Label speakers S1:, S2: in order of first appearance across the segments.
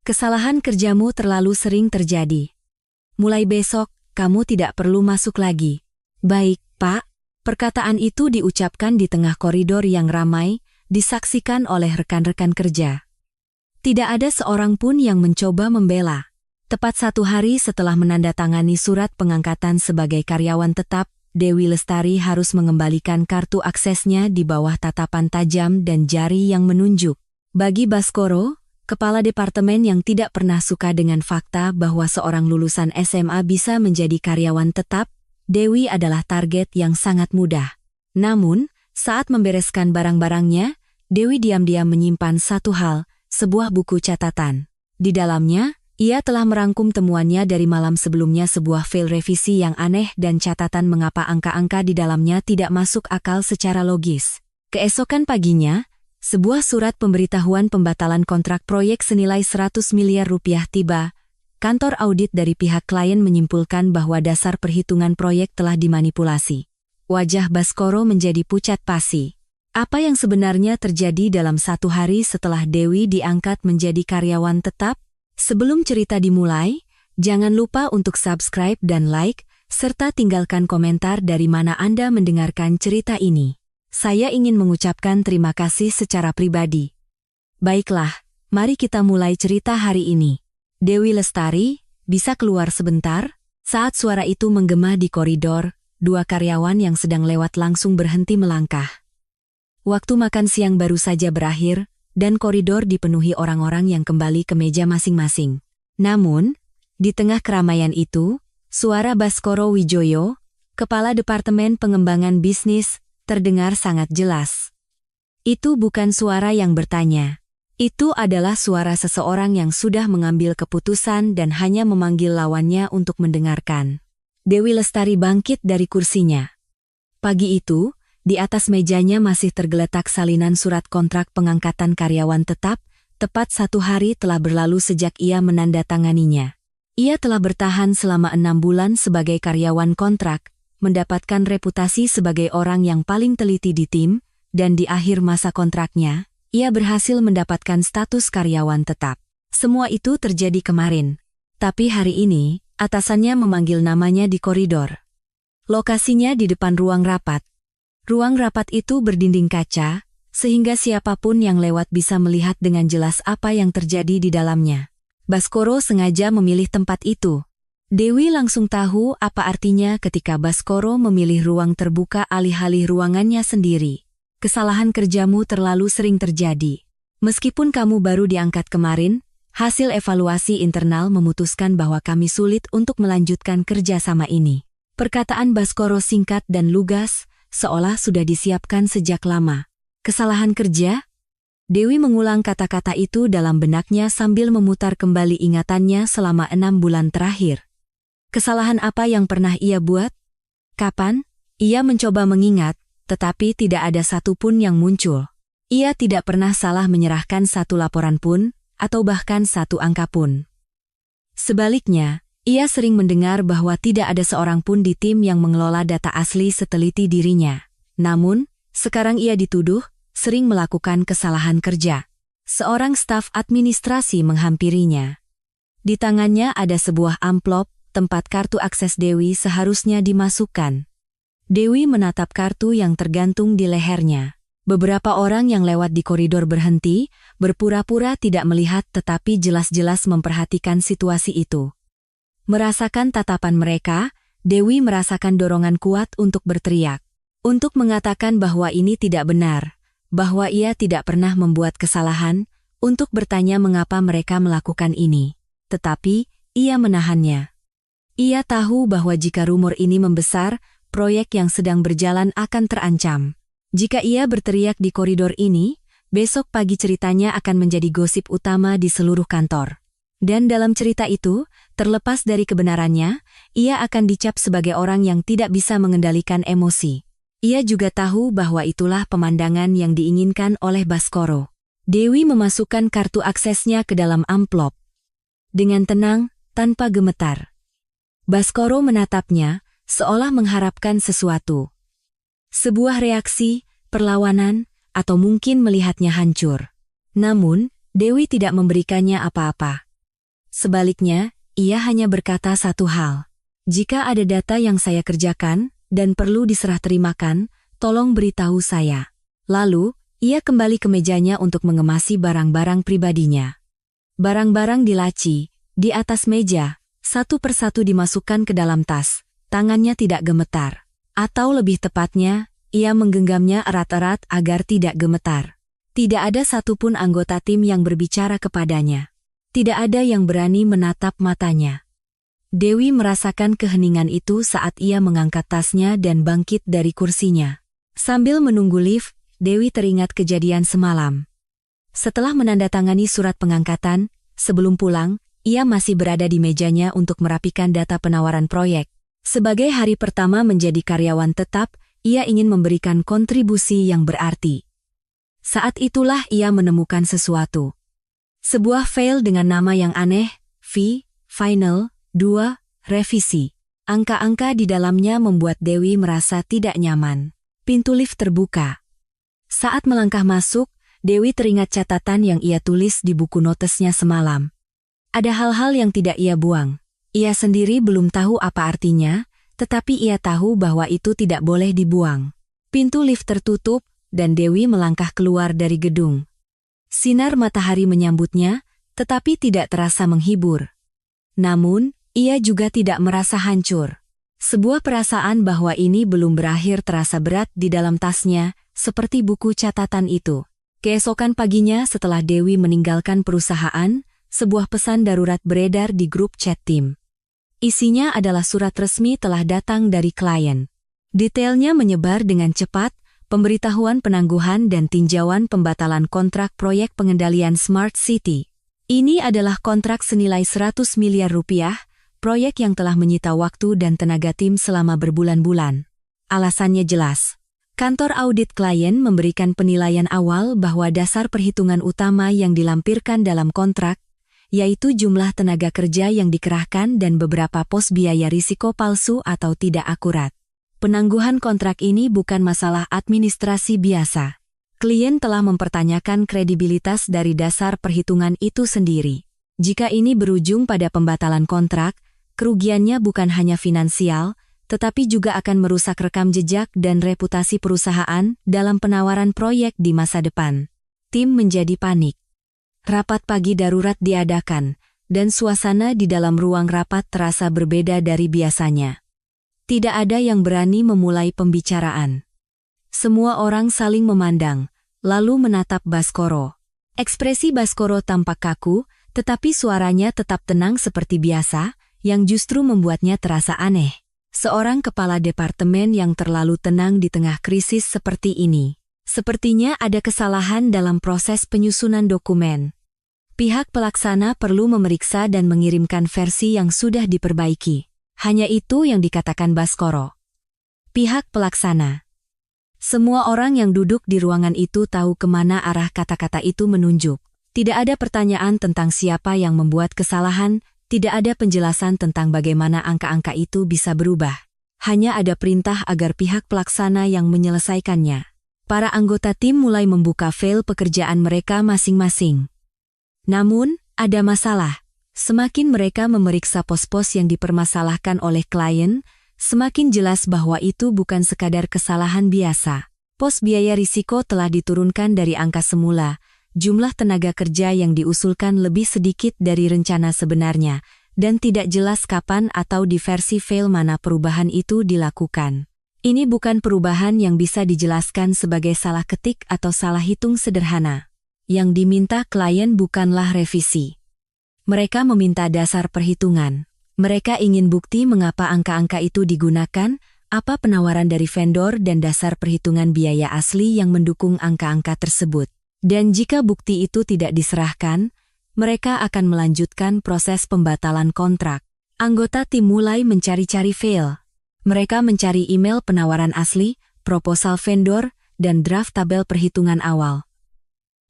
S1: Kesalahan kerjamu terlalu sering terjadi. Mulai besok, kamu tidak perlu masuk lagi. Baik, Pak. Perkataan itu diucapkan di tengah koridor yang ramai, disaksikan oleh rekan-rekan kerja. Tidak ada seorang pun yang mencoba membela. Tepat 1 hari setelah menandatangani surat pengangkatan sebagai karyawan tetap, Dewi Lestari harus mengembalikan kartu aksesnya di bawah tatapan tajam dan jari yang menunjuk. Bagi Baskoro, kepala departemen yang tidak pernah suka dengan fakta bahwa seorang lulusan SMA bisa menjadi karyawan tetap, Dewi adalah target yang sangat mudah. Namun, saat membereskan barang-barangnya, Dewi diam-diam menyimpan satu hal, sebuah buku catatan. Di dalamnya, ia telah merangkum temuannya dari malam sebelumnya, sebuah file revisi yang aneh dan catatan mengapa angka-angka di dalamnya tidak masuk akal secara logis. Keesokan paginya, sebuah surat pemberitahuan pembatalan kontrak proyek senilai 100 miliar rupiah tiba. Kantor audit dari pihak klien menyimpulkan bahwa dasar perhitungan proyek telah dimanipulasi. Wajah Baskoro menjadi pucat pasi. Apa yang sebenarnya terjadi dalam 1 hari setelah Dewi diangkat menjadi karyawan tetap? Sebelum cerita dimulai, jangan lupa untuk subscribe dan like, serta tinggalkan komentar dari mana Anda mendengarkan cerita ini. Saya ingin mengucapkan terima kasih secara pribadi. Baiklah, mari kita mulai cerita hari ini. Dewi Lestari, bisa keluar sebentar? Saat suara itu menggema di koridor, 2 karyawan yang sedang lewat langsung berhenti melangkah. Waktu makan siang baru saja berakhir, dan koridor dipenuhi orang-orang yang kembali ke meja masing-masing. Namun, di tengah keramaian itu, suara Baskoro Wijoyo, Kepala Departemen Pengembangan Bisnis, terdengar sangat jelas. Itu bukan suara yang bertanya. Itu adalah suara seseorang yang sudah mengambil keputusan dan hanya memanggil lawannya untuk mendengarkan. Dewi Lestari bangkit dari kursinya. Pagi itu, di atas mejanya masih tergeletak salinan surat kontrak pengangkatan karyawan tetap, tepat 1 hari telah berlalu sejak ia menandatanganinya. Ia telah bertahan selama 6 bulan sebagai karyawan kontrak, mendapatkan reputasi sebagai orang yang paling teliti di tim, dan di akhir masa kontraknya, ia berhasil mendapatkan status karyawan tetap. Semua itu terjadi kemarin. Tapi hari ini, atasannya memanggil namanya di koridor. Lokasinya di depan ruang rapat. Ruang rapat itu berdinding kaca, sehingga siapapun yang lewat bisa melihat dengan jelas apa yang terjadi di dalamnya. Baskoro sengaja memilih tempat itu. Dewi langsung tahu apa artinya ketika Baskoro memilih ruang terbuka alih-alih ruangannya sendiri. Kesalahan kerjamu terlalu sering terjadi. Meskipun kamu baru diangkat kemarin, hasil evaluasi internal memutuskan bahwa kami sulit untuk melanjutkan kerjasama ini. Perkataan Baskoro singkat dan lugas, seolah sudah disiapkan sejak lama. Kesalahan kerja? Dewi mengulang kata-kata itu dalam benaknya sambil memutar kembali ingatannya selama 6 bulan terakhir. Kesalahan apa yang pernah ia buat? Kapan? Ia mencoba mengingat, tetapi tidak ada satupun yang muncul. Ia tidak pernah salah menyerahkan satu laporan pun, atau bahkan satu angka pun. Sebaliknya, ia sering mendengar bahwa tidak ada seorang pun di tim yang mengelola data asli seteliti dirinya. Namun, sekarang ia dituduh sering melakukan kesalahan kerja. Seorang staf administrasi menghampirinya. Di tangannya ada sebuah amplop, tempat kartu akses Dewi seharusnya dimasukkan. Dewi menatap kartu yang tergantung di lehernya. Beberapa orang yang lewat di koridor berhenti, berpura-pura tidak melihat tetapi jelas-jelas memperhatikan situasi itu. Merasakan tatapan mereka, Dewi merasakan dorongan kuat untuk berteriak. Untuk mengatakan bahwa ini tidak benar, bahwa ia tidak pernah membuat kesalahan, untuk bertanya mengapa mereka melakukan ini. Tetapi, ia menahannya. Ia tahu bahwa jika rumor ini membesar, proyek yang sedang berjalan akan terancam. Jika ia berteriak di koridor ini, besok pagi ceritanya akan menjadi gosip utama di seluruh kantor. Dan dalam cerita itu, terlepas dari kebenarannya, ia akan dicap sebagai orang yang tidak bisa mengendalikan emosi. Ia juga tahu bahwa itulah pemandangan yang diinginkan oleh Baskoro. Dewi memasukkan kartu aksesnya ke dalam amplop. Dengan tenang, tanpa gemetar. Baskoro menatapnya, seolah mengharapkan sesuatu. Sebuah reaksi, perlawanan, atau mungkin melihatnya hancur. Namun, Dewi tidak memberikannya apa-apa. Sebaliknya, ia hanya berkata satu hal. Jika ada data yang saya kerjakan dan perlu diserah terimakan, tolong beritahu saya. Lalu, ia kembali ke mejanya untuk mengemasi barang-barang pribadinya. Barang-barang di laci, di atas meja, satu persatu dimasukkan ke dalam tas. Tangannya tidak gemetar. Atau lebih tepatnya, ia menggenggamnya erat-erat agar tidak gemetar. Tidak ada satupun anggota tim yang berbicara kepadanya. Tidak ada yang berani menatap matanya. Dewi merasakan keheningan itu saat ia mengangkat tasnya dan bangkit dari kursinya. Sambil menunggu lift, Dewi teringat kejadian semalam. Setelah menandatangani surat pengangkatan, sebelum pulang, ia masih berada di mejanya untuk merapikan data penawaran proyek. Sebagai hari pertama menjadi karyawan tetap, ia ingin memberikan kontribusi yang berarti. Saat itulah ia menemukan sesuatu. Sebuah file dengan nama yang aneh, Final 2, Revisi. Angka-angka di dalamnya membuat Dewi merasa tidak nyaman. Pintu lift terbuka. Saat melangkah masuk, Dewi teringat catatan yang ia tulis di buku notesnya semalam. Ada hal-hal yang tidak ia buang. Ia sendiri belum tahu apa artinya, tetapi ia tahu bahwa itu tidak boleh dibuang. Pintu lift tertutup, dan Dewi melangkah keluar dari gedung. Sinar matahari menyambutnya, tetapi tidak terasa menghibur. Namun, ia juga tidak merasa hancur. Sebuah perasaan bahwa ini belum berakhir terasa berat di dalam tasnya, seperti buku catatan itu. Keesokan paginya setelah Dewi meninggalkan perusahaan, sebuah pesan darurat beredar di grup chat tim. Isinya adalah surat resmi telah datang dari klien. Detailnya menyebar dengan cepat, pemberitahuan penangguhan dan tinjauan pembatalan kontrak proyek pengendalian Smart City. Ini adalah kontrak senilai 100 miliar rupiah, proyek yang telah menyita waktu dan tenaga tim selama berbulan-bulan. Alasannya jelas. Kantor audit klien memberikan penilaian awal bahwa dasar perhitungan utama yang dilampirkan dalam kontrak, yaitu jumlah tenaga kerja yang dikerahkan dan beberapa pos biaya risiko palsu atau tidak akurat. Penangguhan kontrak ini bukan masalah administrasi biasa. Klien telah mempertanyakan kredibilitas dari dasar perhitungan itu sendiri. Jika ini berujung pada pembatalan kontrak, kerugiannya bukan hanya finansial, tetapi juga akan merusak rekam jejak dan reputasi perusahaan dalam penawaran proyek di masa depan. Tim menjadi panik. Rapat pagi darurat diadakan, dan suasana di dalam ruang rapat terasa berbeda dari biasanya. Tidak ada yang berani memulai pembicaraan. Semua orang saling memandang, lalu menatap Baskoro. Ekspresi Baskoro tampak kaku, tetapi suaranya tetap tenang seperti biasa, yang justru membuatnya terasa aneh. Seorang kepala departemen yang terlalu tenang di tengah krisis seperti ini. Sepertinya ada kesalahan dalam proses penyusunan dokumen. Pihak pelaksana perlu memeriksa dan mengirimkan versi yang sudah diperbaiki. Hanya itu yang dikatakan Baskoro. Pihak pelaksana. Semua orang yang duduk di ruangan itu tahu kemana arah kata-kata itu menunjuk. Tidak ada pertanyaan tentang siapa yang membuat kesalahan, tidak ada penjelasan tentang bagaimana angka-angka itu bisa berubah. Hanya ada perintah agar pihak pelaksana yang menyelesaikannya. Para anggota tim mulai membuka file pekerjaan mereka masing-masing. Namun, ada masalah. Semakin mereka memeriksa pos-pos yang dipermasalahkan oleh klien, semakin jelas bahwa itu bukan sekadar kesalahan biasa. Pos biaya risiko telah diturunkan dari angka semula, jumlah tenaga kerja yang diusulkan lebih sedikit dari rencana sebenarnya, dan tidak jelas kapan atau di versi file mana perubahan itu dilakukan. Ini bukan perubahan yang bisa dijelaskan sebagai salah ketik atau salah hitung sederhana. Yang diminta klien bukanlah revisi. Mereka meminta dasar perhitungan. Mereka ingin bukti mengapa angka-angka itu digunakan, apa penawaran dari vendor dan dasar perhitungan biaya asli yang mendukung angka-angka tersebut. Dan jika bukti itu tidak diserahkan, mereka akan melanjutkan proses pembatalan kontrak. Anggota tim mulai mencari-cari file. Mereka mencari email penawaran asli, proposal vendor, dan draft tabel perhitungan awal.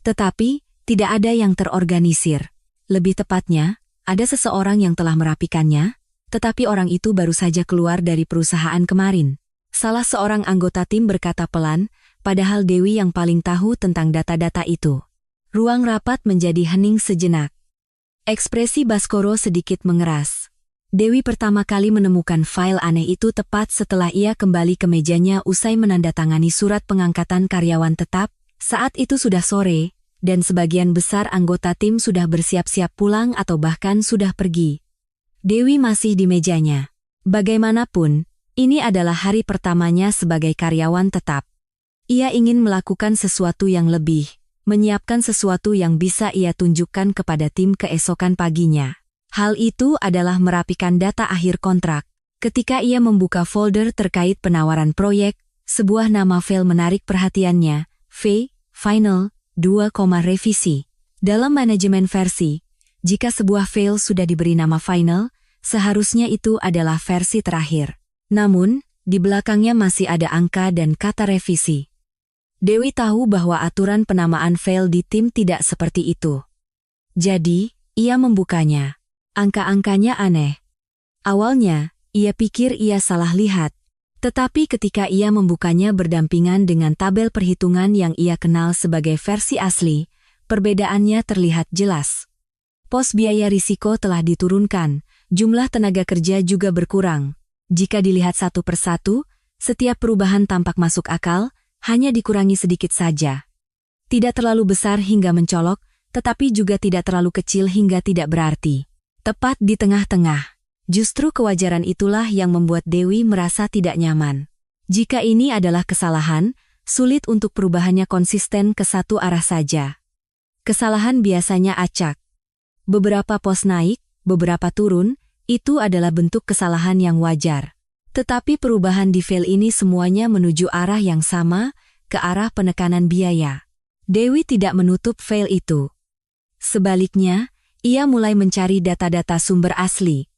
S1: Tetapi, tidak ada yang terorganisir. Lebih tepatnya, ada seseorang yang telah merapikannya, tetapi orang itu baru saja keluar dari perusahaan kemarin. Salah seorang anggota tim berkata pelan, padahal Dewi yang paling tahu tentang data-data itu. Ruang rapat menjadi hening sejenak. Ekspresi Baskoro sedikit mengeras. Dewi pertama kali menemukan file aneh itu tepat setelah ia kembali ke mejanya usai menandatangani surat pengangkatan karyawan tetap. Saat itu sudah sore, dan sebagian besar anggota tim sudah bersiap-siap pulang atau bahkan sudah pergi. Dewi masih di mejanya. Bagaimanapun, ini adalah hari pertamanya sebagai karyawan tetap. Ia ingin melakukan sesuatu yang lebih, menyiapkan sesuatu yang bisa ia tunjukkan kepada tim keesokan paginya. Hal itu adalah merapikan data akhir kontrak. Ketika ia membuka folder terkait penawaran proyek, sebuah nama file menarik perhatiannya, Final 2, revisi. Dalam manajemen versi, jika sebuah file sudah diberi nama final, seharusnya itu adalah versi terakhir. Namun, di belakangnya masih ada angka dan kata revisi. Dewi tahu bahwa aturan penamaan file di tim tidak seperti itu. Jadi, ia membukanya. Angka-angkanya aneh. Awalnya, ia pikir ia salah lihat. Tetapi ketika ia membukanya berdampingan dengan tabel perhitungan yang ia kenal sebagai versi asli, perbedaannya terlihat jelas. Pos biaya risiko telah diturunkan, jumlah tenaga kerja juga berkurang. Jika dilihat satu persatu, setiap perubahan tampak masuk akal, hanya dikurangi sedikit saja. Tidak terlalu besar hingga mencolok, tetapi juga tidak terlalu kecil hingga tidak berarti. Tepat di tengah-tengah. Justru kewajaran itulah yang membuat Dewi merasa tidak nyaman. Jika ini adalah kesalahan, sulit untuk perubahannya konsisten ke satu arah saja. Kesalahan biasanya acak. Beberapa pos naik, beberapa turun, itu adalah bentuk kesalahan yang wajar. Tetapi perubahan di file ini semuanya menuju arah yang sama, ke arah penekanan biaya. Dewi tidak menutup file itu. Sebaliknya, ia mulai mencari data-data sumber asli.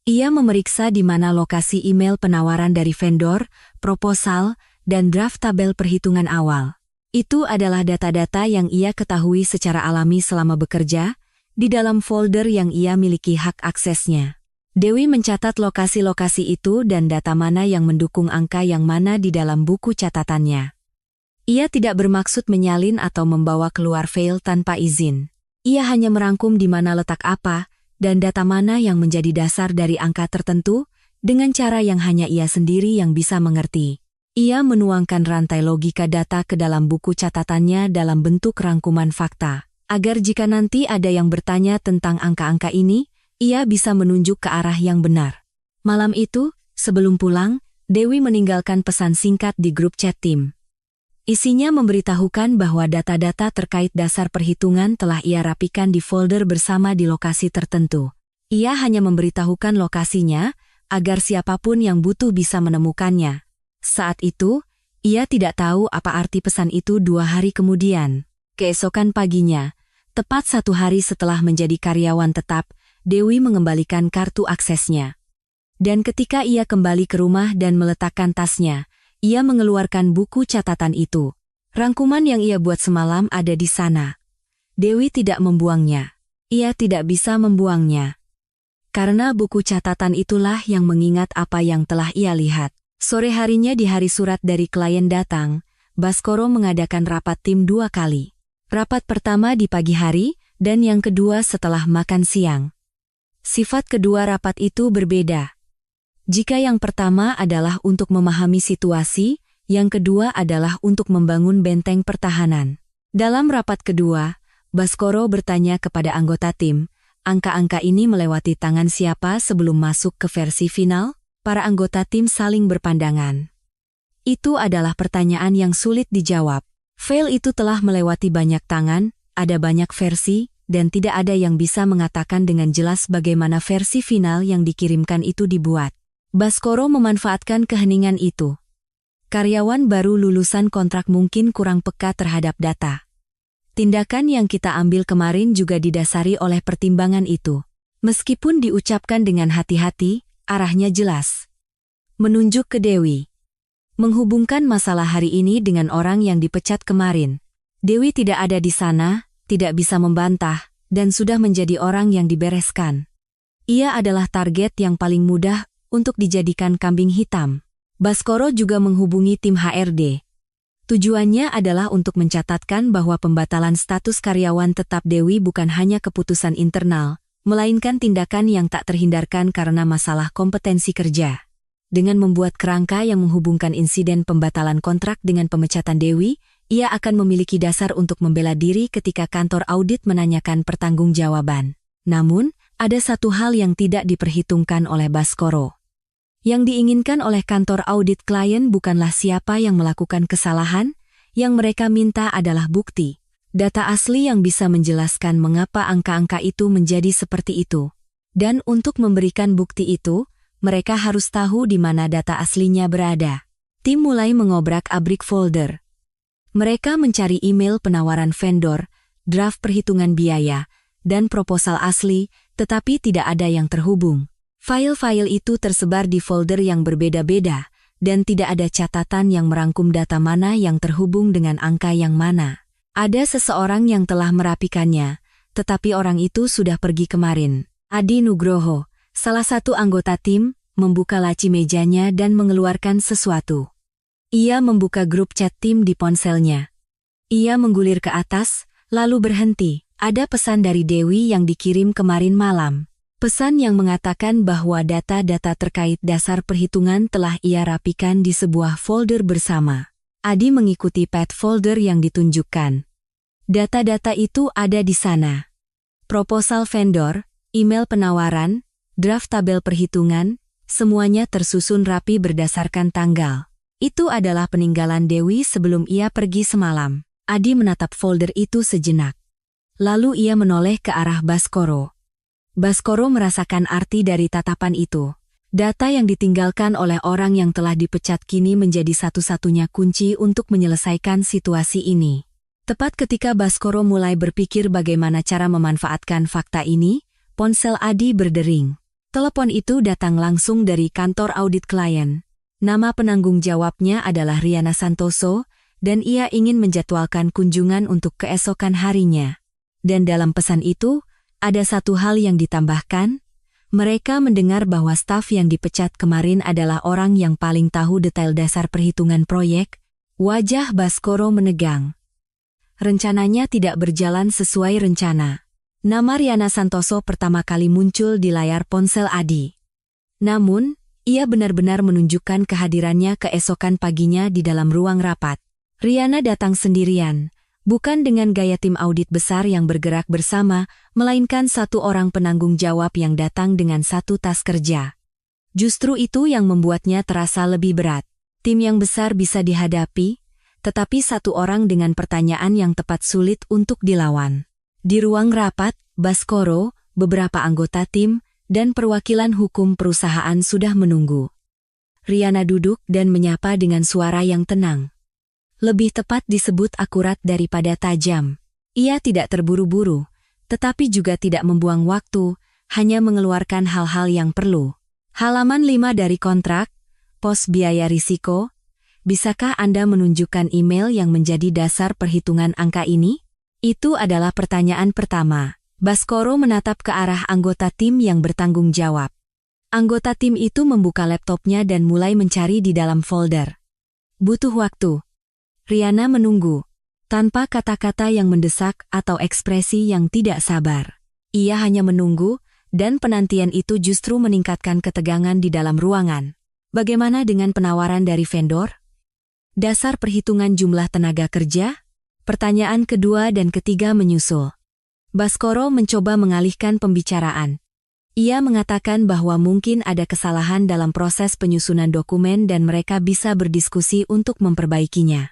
S1: Ia memeriksa di mana lokasi email penawaran dari vendor, proposal, dan draft tabel perhitungan awal. Itu adalah data-data yang ia ketahui secara alami selama bekerja, di dalam folder yang ia miliki hak aksesnya. Dewi mencatat lokasi-lokasi itu dan data mana yang mendukung angka yang mana di dalam buku catatannya. Ia tidak bermaksud menyalin atau membawa keluar file tanpa izin. Ia hanya merangkum di mana letak apa, dan data mana yang menjadi dasar dari angka tertentu, dengan cara yang hanya ia sendiri yang bisa mengerti. Ia menuangkan rantai logika data ke dalam buku catatannya dalam bentuk rangkuman fakta, agar jika nanti ada yang bertanya tentang angka-angka ini, ia bisa menunjuk ke arah yang benar. Malam itu, sebelum pulang, Dewi meninggalkan pesan singkat di grup chat tim. Isinya memberitahukan bahwa data-data terkait dasar perhitungan telah ia rapikan di folder bersama di lokasi tertentu. Ia hanya memberitahukan lokasinya, agar siapapun yang butuh bisa menemukannya. Saat itu, ia tidak tahu apa arti pesan itu 2 hari kemudian. Keesokan paginya, tepat 1 hari setelah menjadi karyawan tetap, Dewi mengembalikan kartu aksesnya. Dan ketika ia kembali ke rumah dan meletakkan tasnya, ia mengeluarkan buku catatan itu. Rangkuman yang ia buat semalam ada di sana. Dewi tidak membuangnya. Ia tidak bisa membuangnya. Karena buku catatan itulah yang mengingat apa yang telah ia lihat. Sore harinya di hari surat dari klien datang, Baskoro mengadakan rapat tim 2 kali. Rapat pertama di pagi hari, dan yang kedua setelah makan siang. Sifat kedua rapat itu berbeda. Jika yang pertama adalah untuk memahami situasi, yang kedua adalah untuk membangun benteng pertahanan. Dalam rapat kedua, Baskoro bertanya kepada anggota tim, angka-angka ini melewati tangan siapa sebelum masuk ke versi final? Para anggota tim saling berpandangan. Itu adalah pertanyaan yang sulit dijawab. File itu telah melewati banyak tangan, ada banyak versi, dan tidak ada yang bisa mengatakan dengan jelas bagaimana versi final yang dikirimkan itu dibuat. Baskoro memanfaatkan keheningan itu. Karyawan baru lulusan kontrak mungkin kurang peka terhadap data. Tindakan yang kita ambil kemarin juga didasari oleh pertimbangan itu. Meskipun diucapkan dengan hati-hati, arahnya jelas. Menunjuk ke Dewi. Menghubungkan masalah hari ini dengan orang yang dipecat kemarin. Dewi tidak ada di sana, tidak bisa membantah, dan sudah menjadi orang yang dibereskan. Ia adalah target yang paling mudah untuk dijadikan kambing hitam. Baskoro juga menghubungi tim HRD. Tujuannya adalah untuk mencatatkan bahwa pembatalan status karyawan tetap Dewi bukan hanya keputusan internal, melainkan tindakan yang tak terhindarkan karena masalah kompetensi kerja. Dengan membuat kerangka yang menghubungkan insiden pembatalan kontrak dengan pemecatan Dewi, ia akan memiliki dasar untuk membela diri ketika kantor audit menanyakan pertanggungjawaban. Namun, ada satu hal yang tidak diperhitungkan oleh Baskoro. Yang diinginkan oleh kantor audit klien bukanlah siapa yang melakukan kesalahan, yang mereka minta adalah bukti. Data asli yang bisa menjelaskan mengapa angka-angka itu menjadi seperti itu. Dan untuk memberikan bukti itu, mereka harus tahu di mana data aslinya berada. Tim mulai mengobrak-abrik folder. Mereka mencari email penawaran vendor, draft perhitungan biaya, dan proposal asli, tetapi tidak ada yang terhubung. File-file itu tersebar di folder yang berbeda-beda, dan tidak ada catatan yang merangkum data mana yang terhubung dengan angka yang mana. Ada seseorang yang telah merapikannya, tetapi orang itu sudah pergi kemarin. Adi Nugroho, salah satu anggota tim, membuka laci mejanya dan mengeluarkan sesuatu. Ia membuka grup chat tim di ponselnya. Ia menggulir ke atas, lalu berhenti. Ada pesan dari Dewi yang dikirim kemarin malam. Pesan yang mengatakan bahwa data-data terkait dasar perhitungan telah ia rapikan di sebuah folder bersama. Adi mengikuti path folder yang ditunjukkan. Data-data itu ada di sana. Proposal vendor, email penawaran, draft tabel perhitungan, semuanya tersusun rapi berdasarkan tanggal. Itu adalah peninggalan Dewi sebelum ia pergi semalam. Adi menatap folder itu sejenak. Lalu ia menoleh ke arah Baskoro. Baskoro merasakan arti dari tatapan itu. Data yang ditinggalkan oleh orang yang telah dipecat kini menjadi satu-satunya kunci untuk menyelesaikan situasi ini. Tepat ketika Baskoro mulai berpikir bagaimana cara memanfaatkan fakta ini, ponsel Adi berdering. Telepon itu datang langsung dari kantor audit klien. Nama penanggung jawabnya adalah Riana Santoso, dan ia ingin menjadwalkan kunjungan untuk keesokan harinya. Dan dalam pesan itu, ada satu hal yang ditambahkan. Mereka mendengar bahwa staf yang dipecat kemarin adalah orang yang paling tahu detail dasar perhitungan proyek. Wajah Baskoro menegang. Rencananya tidak berjalan sesuai rencana. Nama Riana Santoso pertama kali muncul di layar ponsel Adi. Namun, ia benar-benar menunjukkan kehadirannya keesokan paginya di dalam ruang rapat. Riana datang sendirian, bukan dengan gaya tim audit besar yang bergerak bersama, melainkan satu orang penanggung jawab yang datang dengan satu tas kerja. Justru itu yang membuatnya terasa lebih berat. Tim yang besar bisa dihadapi, tetapi satu orang dengan pertanyaan yang tepat sulit untuk dilawan. Di ruang rapat, Baskoro, beberapa anggota tim, dan perwakilan hukum perusahaan sudah menunggu. Riana duduk dan menyapa dengan suara yang tenang. Lebih tepat disebut akurat daripada tajam. Ia tidak terburu-buru, tetapi juga tidak membuang waktu, hanya mengeluarkan hal-hal yang perlu. Halaman 5 dari kontrak, pos biaya risiko. Bisakah Anda menunjukkan email yang menjadi dasar perhitungan angka ini? Itu adalah pertanyaan pertama. Baskoro menatap ke arah anggota tim yang bertanggung jawab. Anggota tim itu membuka laptopnya dan mulai mencari di dalam folder. Butuh waktu. Riana menunggu, tanpa kata-kata yang mendesak atau ekspresi yang tidak sabar. Ia hanya menunggu, dan penantian itu justru meningkatkan ketegangan di dalam ruangan. Bagaimana dengan penawaran dari vendor? Dasar perhitungan jumlah tenaga kerja? Pertanyaan kedua dan ketiga menyusul. Baskoro mencoba mengalihkan pembicaraan. Ia mengatakan bahwa mungkin ada kesalahan dalam proses penyusunan dokumen dan mereka bisa berdiskusi untuk memperbaikinya.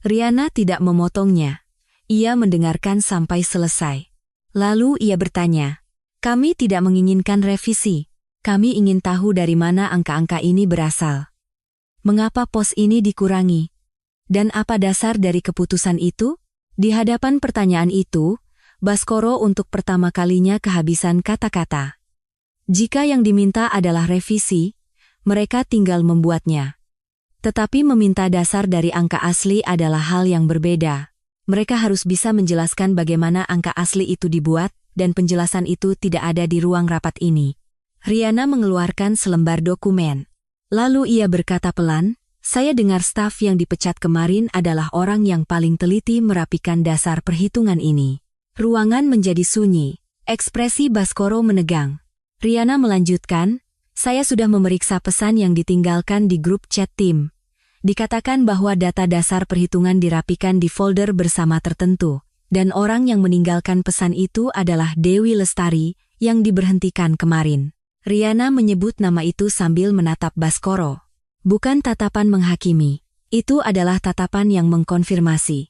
S1: Riana tidak memotongnya. Ia mendengarkan sampai selesai. Lalu ia bertanya, "Kami tidak menginginkan revisi. Kami ingin tahu dari mana angka-angka ini berasal. Mengapa pos ini dikurangi? Dan apa dasar dari keputusan itu?" Di hadapan pertanyaan itu, Baskoro untuk pertama kalinya kehabisan kata-kata. Jika yang diminta adalah revisi, mereka tinggal membuatnya. Tetapi meminta dasar dari angka asli adalah hal yang berbeda. Mereka harus bisa menjelaskan bagaimana angka asli itu dibuat, dan penjelasan itu tidak ada di ruang rapat ini. Riana mengeluarkan selembar dokumen. Lalu ia berkata pelan, "Saya dengar staf yang dipecat kemarin adalah orang yang paling teliti merapikan dasar perhitungan ini." Ruangan menjadi sunyi. Ekspresi Baskoro menegang. Riana melanjutkan, saya sudah memeriksa pesan yang ditinggalkan di grup chat tim. Dikatakan bahwa data dasar perhitungan dirapikan di folder bersama tertentu, dan orang yang meninggalkan pesan itu adalah Dewi Lestari yang diberhentikan kemarin. Riana menyebut nama itu sambil menatap Baskoro. Bukan tatapan menghakimi, itu adalah tatapan yang mengkonfirmasi.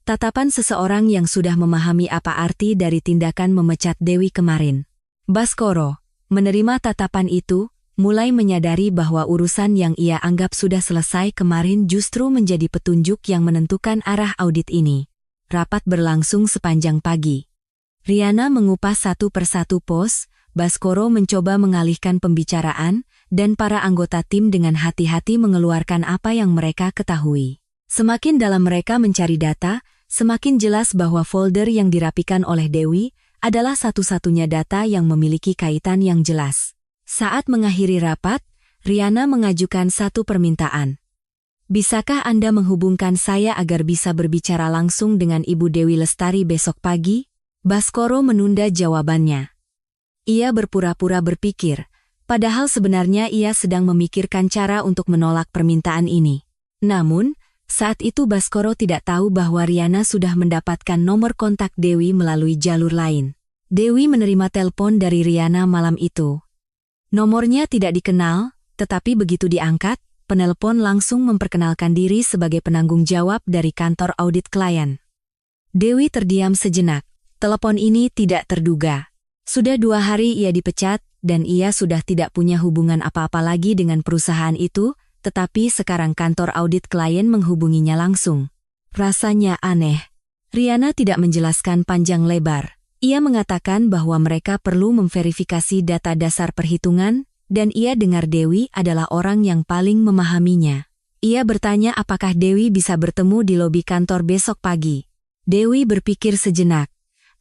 S1: Tatapan seseorang yang sudah memahami apa arti dari tindakan memecat Dewi kemarin. Baskoro menerima tatapan itu, mulai menyadari bahwa urusan yang ia anggap sudah selesai kemarin justru menjadi petunjuk yang menentukan arah audit ini. Rapat berlangsung sepanjang pagi. Riana mengupas satu persatu pos, Baskoro mencoba mengalihkan pembicaraan, dan para anggota tim dengan hati-hati mengeluarkan apa yang mereka ketahui. Semakin dalam mereka mencari data, semakin jelas bahwa folder yang dirapikan oleh Dewi adalah satu-satunya data yang memiliki kaitan yang jelas. Saat mengakhiri rapat, Riana mengajukan satu permintaan. Bisakah Anda menghubungkan saya agar bisa berbicara langsung dengan Ibu Dewi Lestari besok pagi? Baskoro menunda jawabannya. Ia berpura-pura berpikir, padahal sebenarnya ia sedang memikirkan cara untuk menolak permintaan ini. Namun, saat itu Baskoro tidak tahu bahwa Riana sudah mendapatkan nomor kontak Dewi melalui jalur lain. Dewi menerima telepon dari Riana malam itu. Nomornya tidak dikenal, tetapi begitu diangkat, penelpon langsung memperkenalkan diri sebagai penanggung jawab dari kantor audit klien. Dewi terdiam sejenak. Telepon ini tidak terduga. Sudah 2 hari ia dipecat, dan ia sudah tidak punya hubungan apa-apa lagi dengan perusahaan itu, tetapi sekarang kantor audit klien menghubunginya langsung. Rasanya aneh. Riana tidak menjelaskan panjang lebar. Ia mengatakan bahwa mereka perlu memverifikasi data dasar perhitungan, dan ia dengar Dewi adalah orang yang paling memahaminya. Ia bertanya apakah Dewi bisa bertemu di lobi kantor besok pagi. Dewi berpikir sejenak.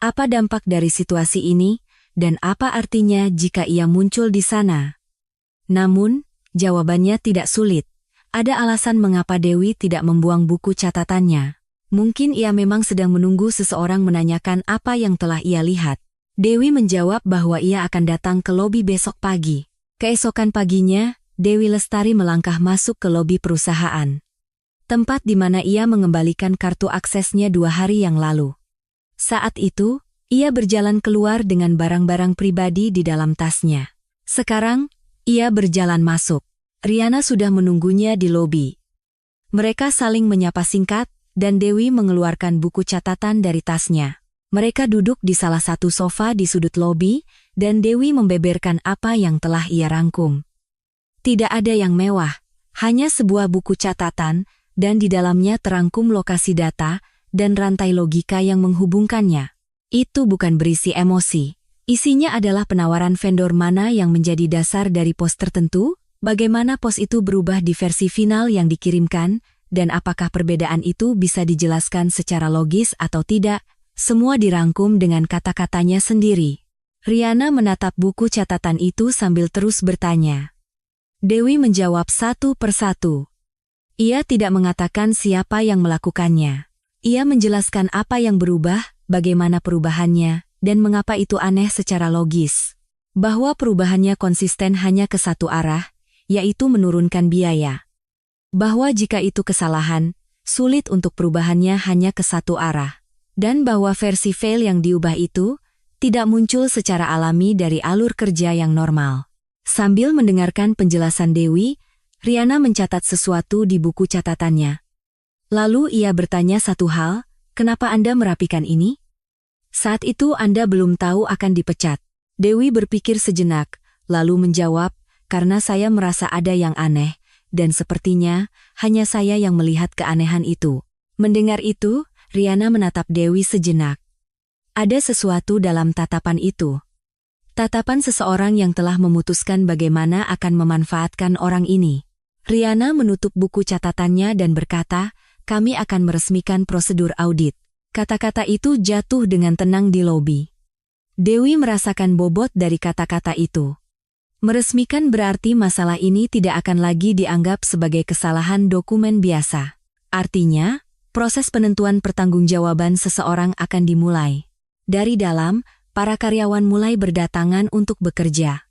S1: Apa dampak dari situasi ini, dan apa artinya jika ia muncul di sana? Namun, jawabannya tidak sulit. Ada alasan mengapa Dewi tidak membuang buku catatannya. Mungkin ia memang sedang menunggu seseorang menanyakan apa yang telah ia lihat. Dewi menjawab bahwa ia akan datang ke lobi besok pagi. Keesokan paginya, Dewi Lestari melangkah masuk ke lobi perusahaan. Tempat di mana ia mengembalikan kartu aksesnya 2 hari yang lalu. Saat itu, ia berjalan keluar dengan barang-barang pribadi di dalam tasnya. Sekarang, ia berjalan masuk. Riana sudah menunggunya di lobi. Mereka saling menyapa singkat, dan Dewi mengeluarkan buku catatan dari tasnya. Mereka duduk di salah satu sofa di sudut lobi, dan Dewi membeberkan apa yang telah ia rangkum. Tidak ada yang mewah, hanya sebuah buku catatan, dan di dalamnya terangkum lokasi data dan rantai logika yang menghubungkannya. Itu bukan berisi emosi. Isinya adalah penawaran vendor mana yang menjadi dasar dari pos tertentu, bagaimana pos itu berubah di versi final yang dikirimkan, dan apakah perbedaan itu bisa dijelaskan secara logis atau tidak, semua dirangkum dengan kata-katanya sendiri. Riana menatap buku catatan itu sambil terus bertanya. Dewi menjawab satu persatu. Ia tidak mengatakan siapa yang melakukannya. Ia menjelaskan apa yang berubah, bagaimana perubahannya, dan mengapa itu aneh secara logis. Bahwa perubahannya konsisten hanya ke satu arah, yaitu menurunkan biaya. Bahwa jika itu kesalahan, sulit untuk perubahannya hanya ke satu arah. Dan bahwa versi file yang diubah itu tidak muncul secara alami dari alur kerja yang normal. Sambil mendengarkan penjelasan Dewi, Riana mencatat sesuatu di buku catatannya. Lalu ia bertanya satu hal, kenapa Anda merapikan ini? Saat itu Anda belum tahu akan dipecat. Dewi berpikir sejenak, lalu menjawab, karena saya merasa ada yang aneh. Dan sepertinya, hanya saya yang melihat keanehan itu. Mendengar itu, Riana menatap Dewi sejenak. Ada sesuatu dalam tatapan itu. Tatapan seseorang yang telah memutuskan bagaimana akan memanfaatkan orang ini. Riana menutup buku catatannya dan berkata, kami akan meresmikan prosedur audit. Kata-kata itu jatuh dengan tenang di lobi. Dewi merasakan bobot dari kata-kata itu. Meresmikan berarti masalah ini tidak akan lagi dianggap sebagai kesalahan dokumen biasa. Artinya, proses penentuan pertanggungjawaban seseorang akan dimulai. Dari dalam, para karyawan mulai berdatangan untuk bekerja.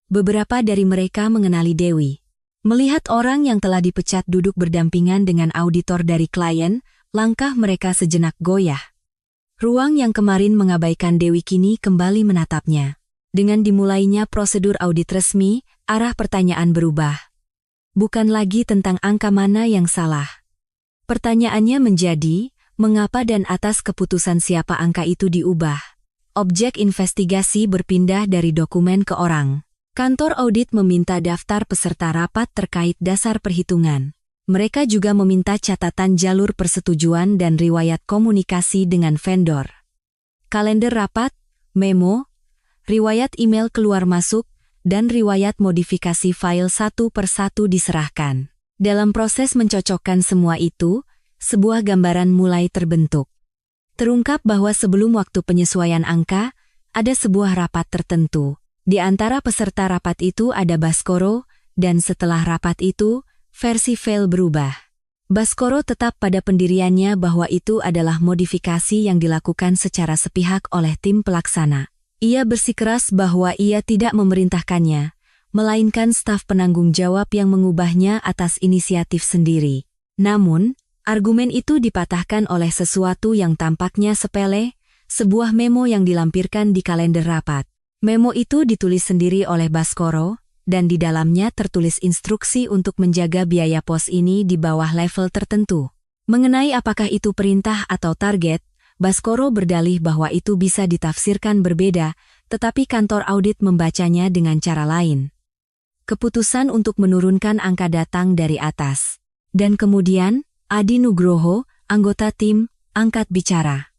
S1: Beberapa dari mereka mengenali Dewi. Melihat orang yang telah dipecat duduk berdampingan dengan auditor dari klien, langkah mereka sejenak goyah. Ruang yang kemarin mengabaikan Dewi kini kembali menatapnya. Dengan dimulainya prosedur audit resmi, arah pertanyaan berubah. Bukan lagi tentang angka mana yang salah. Pertanyaannya menjadi, mengapa dan atas keputusan siapa angka itu diubah? Objek investigasi berpindah dari dokumen ke orang. Kantor audit meminta daftar peserta rapat terkait dasar perhitungan. Mereka juga meminta catatan jalur persetujuan dan riwayat komunikasi dengan vendor. Kalender rapat, memo, riwayat email keluar masuk, dan riwayat modifikasi file satu persatu diserahkan. Dalam proses mencocokkan semua itu, sebuah gambaran mulai terbentuk. Terungkap bahwa sebelum waktu penyesuaian angka, ada sebuah rapat tertentu. Di antara peserta rapat itu ada Baskoro, dan setelah rapat itu, versi file berubah. Baskoro tetap pada pendiriannya bahwa itu adalah modifikasi yang dilakukan secara sepihak oleh tim pelaksana. Ia bersikeras bahwa ia tidak memerintahkannya, melainkan staf penanggung jawab yang mengubahnya atas inisiatif sendiri. Namun, argumen itu dipatahkan oleh sesuatu yang tampaknya sepele, sebuah memo yang dilampirkan di kalender rapat. Memo itu ditulis sendiri oleh Baskoro, dan di dalamnya tertulis instruksi untuk menjaga biaya pos ini di bawah level tertentu. Mengenai apakah itu perintah atau target, Baskoro berdalih bahwa itu bisa ditafsirkan berbeda, tetapi kantor audit membacanya dengan cara lain. Keputusan untuk menurunkan angka datang dari atas. Dan kemudian, Adi Nugroho, anggota tim, angkat bicara.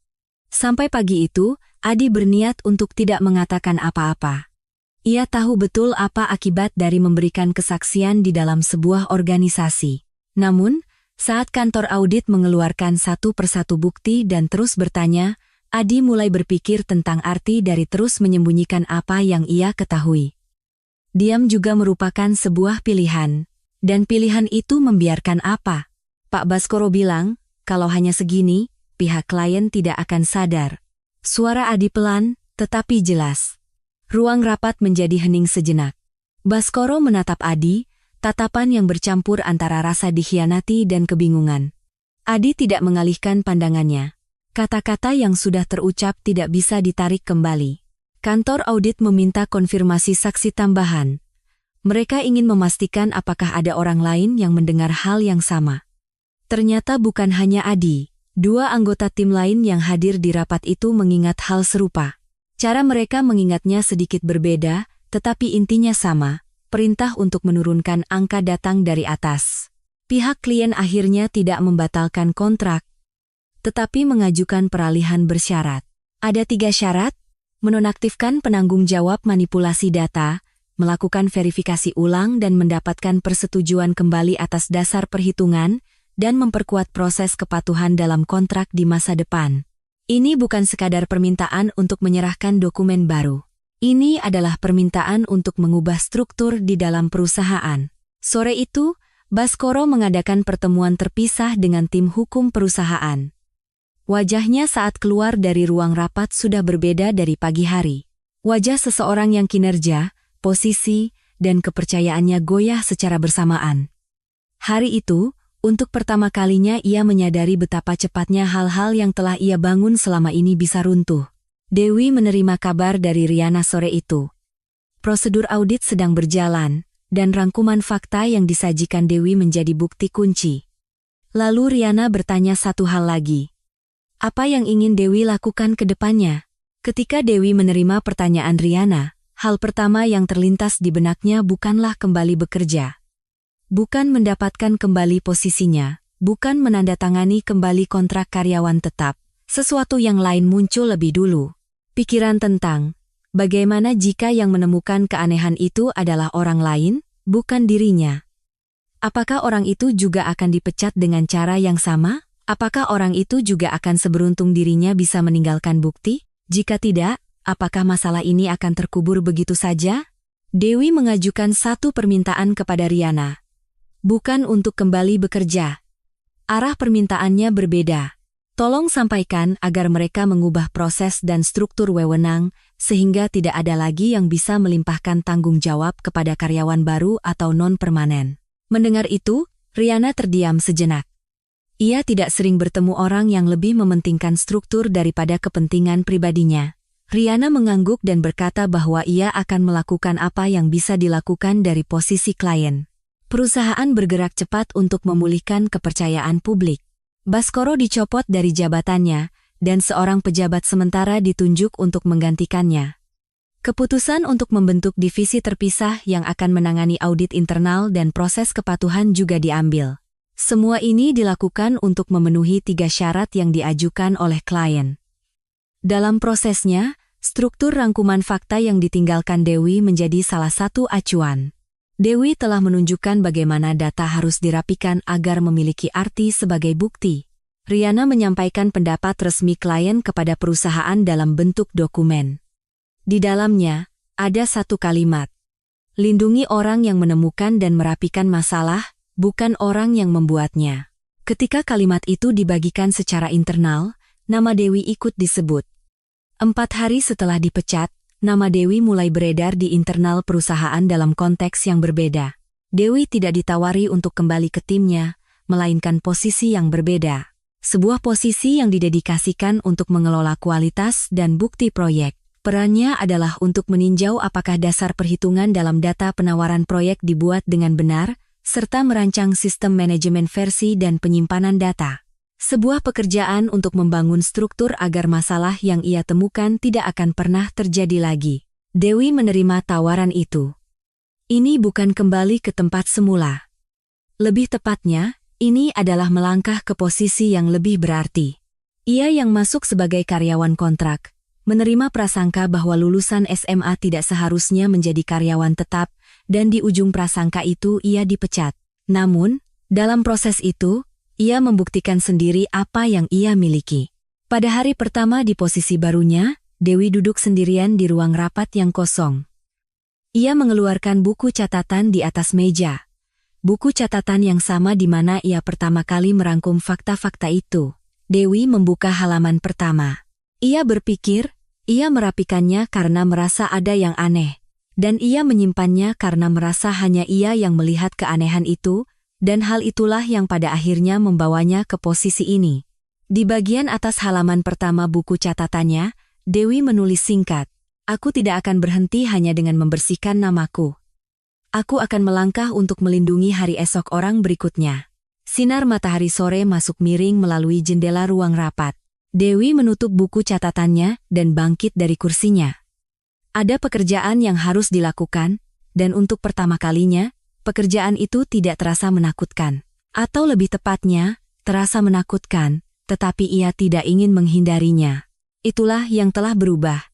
S1: Sampai pagi itu, Adi berniat untuk tidak mengatakan apa-apa. Ia tahu betul apa akibat dari memberikan kesaksian di dalam sebuah organisasi. Namun, saat kantor audit mengeluarkan satu persatu bukti dan terus bertanya, Adi mulai berpikir tentang arti dari terus menyembunyikan apa yang ia ketahui. Diam juga merupakan sebuah pilihan, dan pilihan itu membiarkan apa? Pak Baskoro bilang, kalau hanya segini, pihak klien tidak akan sadar. Suara Adi pelan, tetapi jelas. Ruang rapat menjadi hening sejenak. Baskoro menatap Adi, tatapan yang bercampur antara rasa dikhianati dan kebingungan. Adi tidak mengalihkan pandangannya. Kata-kata yang sudah terucap tidak bisa ditarik kembali. Kantor audit meminta konfirmasi saksi tambahan. Mereka ingin memastikan apakah ada orang lain yang mendengar hal yang sama. Ternyata bukan hanya Adi. Dua anggota tim lain yang hadir di rapat itu mengingat hal serupa. Cara mereka mengingatnya sedikit berbeda, tetapi intinya sama, perintah untuk menurunkan angka datang dari atas. Pihak klien akhirnya tidak membatalkan kontrak, tetapi mengajukan peralihan bersyarat. Ada 3 syarat: menonaktifkan penanggung jawab manipulasi data, melakukan verifikasi ulang dan mendapatkan persetujuan kembali atas dasar perhitungan, dan memperkuat proses kepatuhan dalam kontrak di masa depan. Ini bukan sekadar permintaan untuk menyerahkan dokumen baru. Ini adalah permintaan untuk mengubah struktur di dalam perusahaan. Sore itu, Baskoro mengadakan pertemuan terpisah dengan tim hukum perusahaan. Wajahnya saat keluar dari ruang rapat sudah berbeda dari pagi hari. Wajah seseorang yang kinerja, posisi, dan kepercayaannya goyah secara bersamaan. Hari itu, untuk pertama kalinya ia menyadari betapa cepatnya hal-hal yang telah ia bangun selama ini bisa runtuh. Dewi menerima kabar dari Riana sore itu. Prosedur audit sedang berjalan, dan rangkuman fakta yang disajikan Dewi menjadi bukti kunci. Lalu Riana bertanya satu hal lagi. Apa yang ingin Dewi lakukan ke depannya? Ketika Dewi menerima pertanyaan Riana, hal pertama yang terlintas di benaknya bukanlah kembali bekerja. Bukan mendapatkan kembali posisinya, bukan menandatangani kembali kontrak karyawan tetap. Sesuatu yang lain muncul lebih dulu. Pikiran tentang, bagaimana jika yang menemukan keanehan itu adalah orang lain, bukan dirinya? Apakah orang itu juga akan dipecat dengan cara yang sama? Apakah orang itu juga akan seberuntung dirinya bisa meninggalkan bukti? Jika tidak, apakah masalah ini akan terkubur begitu saja? Dewi mengajukan satu permintaan kepada Riana. Bukan untuk kembali bekerja. Arah permintaannya berbeda. Tolong sampaikan agar mereka mengubah proses dan struktur wewenang, sehingga tidak ada lagi yang bisa melimpahkan tanggung jawab kepada karyawan baru atau non-permanen. Mendengar itu, Rihanna terdiam sejenak. Ia tidak sering bertemu orang yang lebih mementingkan struktur daripada kepentingan pribadinya. Rihanna mengangguk dan berkata bahwa ia akan melakukan apa yang bisa dilakukan dari posisi klien. Perusahaan bergerak cepat untuk memulihkan kepercayaan publik. Baskoro dicopot dari jabatannya, dan seorang pejabat sementara ditunjuk untuk menggantikannya. Keputusan untuk membentuk divisi terpisah yang akan menangani audit internal dan proses kepatuhan juga diambil. Semua ini dilakukan untuk memenuhi 3 syarat yang diajukan oleh klien. Dalam prosesnya, struktur rangkuman fakta yang ditinggalkan Dewi menjadi salah satu acuan. Dewi telah menunjukkan bagaimana data harus dirapikan agar memiliki arti sebagai bukti. Rihanna menyampaikan pendapat resmi klien kepada perusahaan dalam bentuk dokumen. Di dalamnya, ada satu kalimat. Lindungi orang yang menemukan dan merapikan masalah, bukan orang yang membuatnya. Ketika kalimat itu dibagikan secara internal, nama Dewi ikut disebut. 4 hari setelah dipecat, nama Dewi mulai beredar di internal perusahaan dalam konteks yang berbeda. Dewi tidak ditawari untuk kembali ke timnya, melainkan posisi yang berbeda. Sebuah posisi yang didedikasikan untuk mengelola kualitas dan bukti proyek. Perannya adalah untuk meninjau apakah dasar perhitungan dalam data penawaran proyek dibuat dengan benar, serta merancang sistem manajemen versi dan penyimpanan data. Sebuah pekerjaan untuk membangun struktur agar masalah yang ia temukan tidak akan pernah terjadi lagi. Dewi menerima tawaran itu. Ini bukan kembali ke tempat semula. Lebih tepatnya, ini adalah melangkah ke posisi yang lebih berarti. Ia yang masuk sebagai karyawan kontrak, menerima prasangka bahwa lulusan SMA tidak seharusnya menjadi karyawan tetap, dan di ujung prasangka itu ia dipecat. Namun, dalam proses itu, ia membuktikan sendiri apa yang ia miliki. Pada hari pertama di posisi barunya, Dewi duduk sendirian di ruang rapat yang kosong. Ia mengeluarkan buku catatan di atas meja. Buku catatan yang sama di mana ia pertama kali merangkum fakta-fakta itu. Dewi membuka halaman pertama. Ia berpikir, ia merapikannya karena merasa ada yang aneh. Dan ia menyimpannya karena merasa hanya ia yang melihat keanehan itu, dan hal itulah yang pada akhirnya membawanya ke posisi ini. Di bagian atas halaman pertama buku catatannya, Dewi menulis singkat, "Aku tidak akan berhenti hanya dengan membersihkan namaku. Aku akan melangkah untuk melindungi hari esok orang berikutnya." Sinar matahari sore masuk miring melalui jendela ruang rapat. Dewi menutup buku catatannya dan bangkit dari kursinya. Ada pekerjaan yang harus dilakukan, dan untuk pertama kalinya, pekerjaan itu tidak terasa menakutkan. Atau lebih tepatnya, terasa menakutkan, tetapi ia tidak ingin menghindarinya. Itulah yang telah berubah.